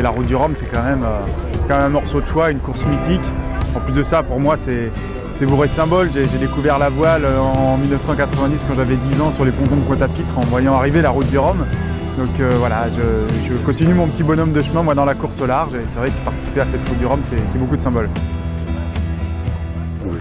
Et la Route du Rhum, c'est quand même un morceau de choix, une course mythique. En plus de ça, pour moi, c'est bourré de symboles. J'ai découvert la voile en 1990 quand j'avais 10 ans sur les pontons de Pointe-à-Pitre en voyant arriver la Route du Rhum. Donc voilà, je continue mon petit bonhomme de chemin moi dans la course au large. Et c'est vrai que participer à cette Route du Rhum, c'est beaucoup de symboles. Oui.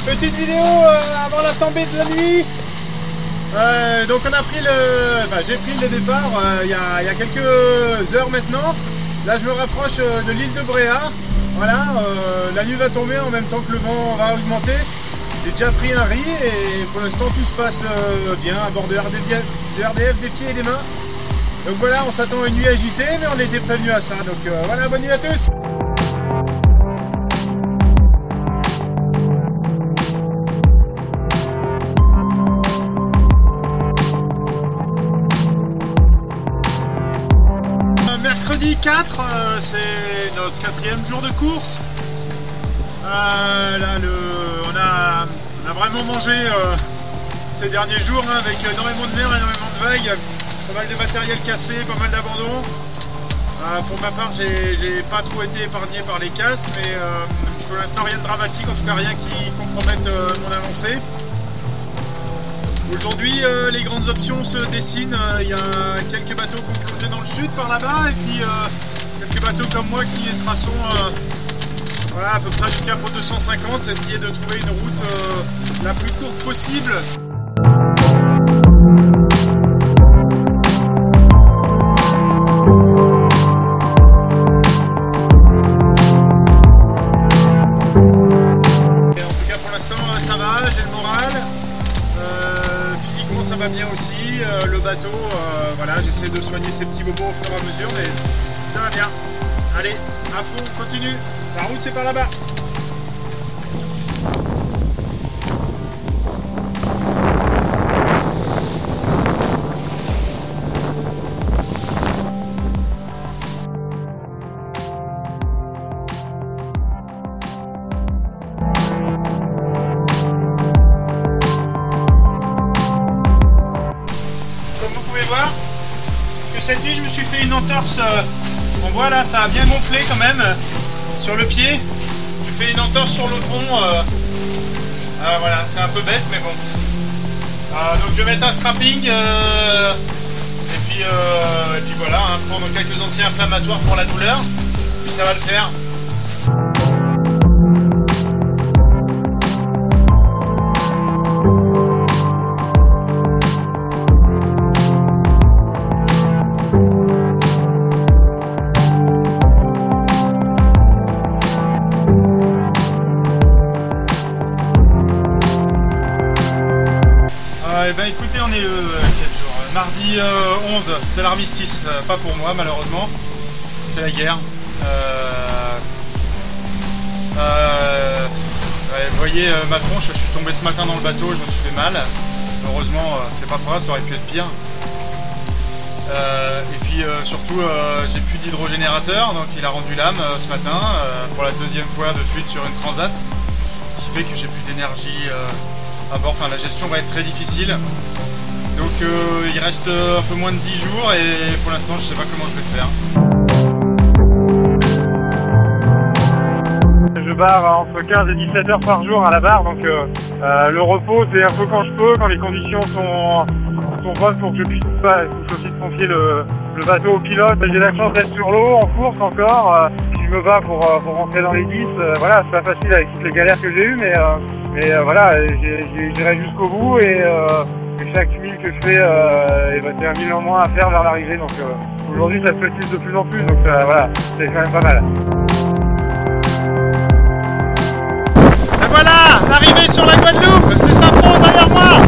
Petite vidéo avant la tombée de la nuit. Donc on a pris j'ai pris le départ il y a quelques heures maintenant. Là je me rapproche de l'île de Bréhat. Voilà, la nuit va tomber en même temps que le vent va augmenter. J'ai déjà pris un riz et pour l'instant tout se passe bien à bord de RDF des pieds et des mains. Donc voilà, on s'attend à une nuit agitée mais on était prévenu à ça. Donc voilà, bonne nuit à tous. Mercredi 4, c'est notre 4e jour de course. Là, on a vraiment mangé ces derniers jours avec énormément de mer, énormément de vagues, pas mal de matériel cassé, pas mal d'abandon. Pour ma part, j'ai pas trop été épargné par les casses, mais pour l'instant rien de dramatique, en tout cas rien qui compromette mon avancée. Aujourd'hui, les grandes options se dessinent. Il y a quelques bateaux qui ont plongé dans le sud par là-bas, et puis quelques bateaux comme moi qui traçons voilà, à peu près du cap au 250, essayer de trouver une route la plus courte possible. Et en tout cas pour l'instant ça va, j'ai le moral. Physiquement ça va bien aussi, le bateau, voilà, j'essaie de soigner ces petits bobos au fur et à mesure, mais ça va bien. Allez, à fond, on continue, la route c'est par là-bas. Cette nuit je me suis fait une entorse, on voit là ça a bien gonflé quand même sur le pied. Je fais une entorse sur le pont, voilà c'est un peu bête mais bon. Donc je vais mettre un strapping et puis voilà, hein, prendre quelques anti-inflammatoires pour la douleur, puis ça va le faire. lundi 11, c'est l'armistice, pas pour moi malheureusement, c'est la guerre. Ouais, vous voyez ma tronche, je suis tombé ce matin dans le bateau, je me suis fait mal. Heureusement, c'est pas trop grave, ça aurait pu être pire. Et puis surtout, j'ai plus d'hydrogénérateur, donc il a rendu l'âme ce matin pour la deuxième fois de suite sur une transat, ce qui fait que j'ai plus d'énergie à bord. Enfin, la gestion va être très difficile. Donc il reste un peu moins de 10 jours et pour l'instant, je sais pas comment je vais faire. Je barre entre 15 et 17 heures par jour à la barre, donc le repos c'est un peu quand je peux, quand les conditions sont bonnes pour que je puisse aussi confier le bateau au pilote. J'ai la chance d'être sur l'eau, en course encore, je me bats pour rentrer dans les 10, voilà, c'est pas facile avec toutes les galères que j'ai eues, mais voilà, j'irai jusqu'au bout et chaque mille que je fais, c'est un mille en moins à faire vers l'arrivée, donc aujourd'hui ça se précise de plus en plus, donc voilà, c'est quand même pas mal. Et voilà, l'arrivée sur la Guadeloupe, c'est Saint-Fond derrière moi.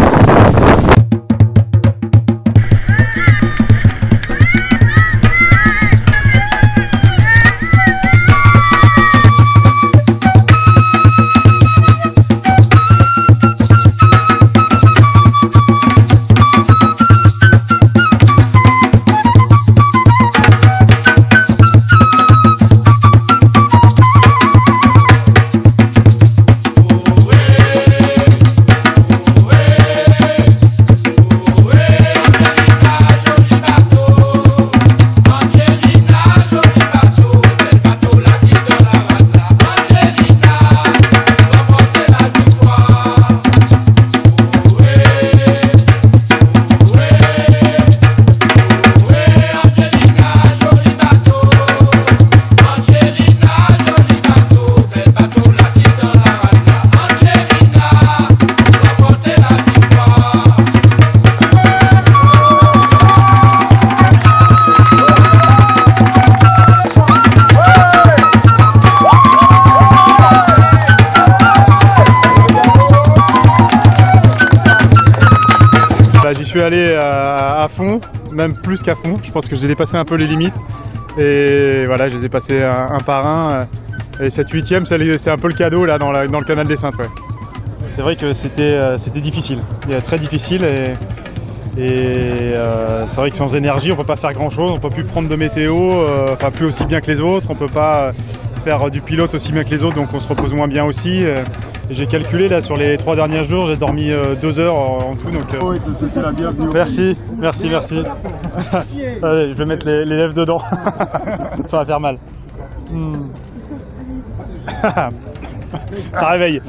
J'y suis allé à fond, même plus qu'à fond. Je pense que j'ai dépassé un peu les limites. Et voilà, je les ai passés un par un. Et cette 8e, c'est un peu le cadeau là dans le canal des Saintes. Ouais. C'est vrai que c'était difficile, très difficile. Et c'est vrai que sans énergie, on ne peut pas faire grand chose. On ne peut plus prendre de météo, enfin plus aussi bien que les autres. On ne peut pas faire du pilote aussi bien que les autres, donc on se repose moins bien aussi. J'ai calculé là sur les 3 derniers jours, j'ai dormi 2 heures en tout. Donc, la bienvenue. Merci. Allez, je vais mettre les lèvres dedans. Ça va faire mal. Ça réveille.